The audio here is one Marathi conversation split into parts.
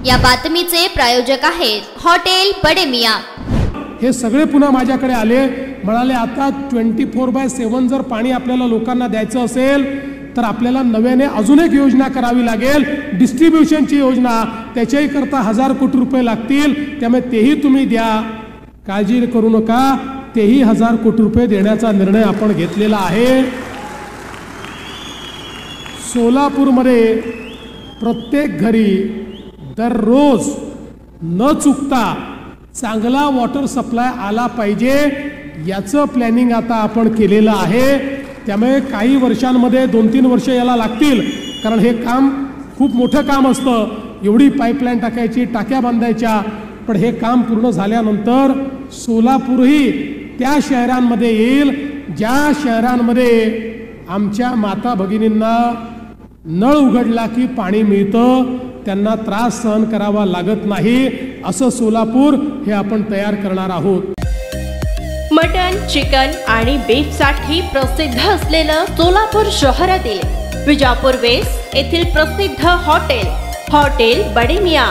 या बातमीचे प्रायोजक आहेत हॉटेल बडे मियां। हे सगळे पुन्हा माझ्याकडे आले, म्हणाले आता 24/7 जर पाणी आपल्याला लोकांना द्यायचं असेल तर आपल्याला नव्याने अजून एक योजना करावी लागेल, डिस्ट्रीब्युशनची योजना। त्याच्याही करता 1000 कोटी रुपये लागतील, त्यामुळे तेही तुम्ही द्या, काळजी करू नका। तेही 1000 कोटी रुपये देण्याचा निर्णय आपण घेतलेला आहे। सोलापूरमध्ये प्रत्येक घरी दररोज न चुकता चांगला वॉटर सप्लाय आला पाहिजे, याचं प्लॅनिंग आता आपण केलेलं आहे। त्यामुळे काही वर्षांमध्ये 2-3 वर्ष याला लागतील, कारण हे काम खूप मोठं काम असतं। एवढी पाईपलाईन टाकायची, टाक्या बांधायच्या, पण हे काम पूर्ण झाल्यानंतर सोलापूरही त्या शहरांमध्ये येईल ज्या शहरांमध्ये आमच्या माता भगिनींना नळ उघडला की पाणी मिळतं, त्यांना त्रास सहन करावा लागत नाही, असं सोलापूर हे आपण तयार करणार आहोत। मटन, चिकन आणि बीफ साठी प्रसिद्ध असलेलं सोलापूर शहरातील विजापूर वेस्ट येथील प्रसिद्ध हॉटेल बडे मियां।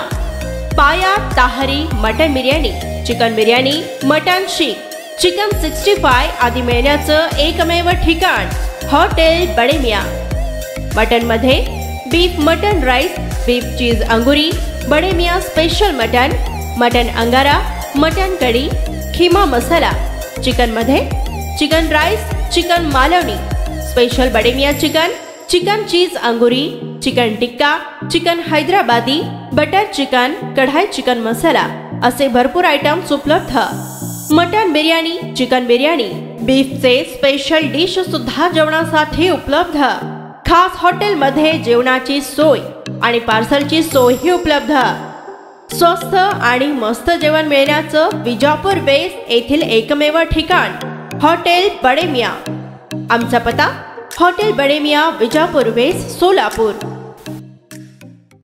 पाया ताहरी mutton biryani, chicken biryani, mutton seekh, chicken 65 आदी मिळण्याचं एकमेव ठिकाण हॉटेल बडे मियां। मटन मध्ये beef mutton rice, beef cheese अंगुरी, Bade Miyan special mutton, mutton अंगारा, मटन कढी, खीमा मसाला। चिकन मध्ये chicken rice, chicken Malvani, special Bade Miyan chicken, chicken cheese अंगुरी, chicken tikka, chicken Hyderabadi, butter chicken, kadhai chicken masala असे भरपूर आयटम्स उपलब्ध। मटन बिर्याणी, चिकन बिर्याणी, बीफचे स्पेशल डिश सुद्धा जेवणासाठी उपलब्ध। खास हॉटेलमध्ये जेवणाची सोय आणि पार्सलची सोयही उपलब्ध। स्वस्त आणि मस्त जेवण मिळण्याचं विजापूर वेस्ट येथील एकमेव ठिकाण हॉटेल बडे मियां। आमचा पत्ता हॉटेल बडे मियां, विजापूर वेस्ट, सोलापूर।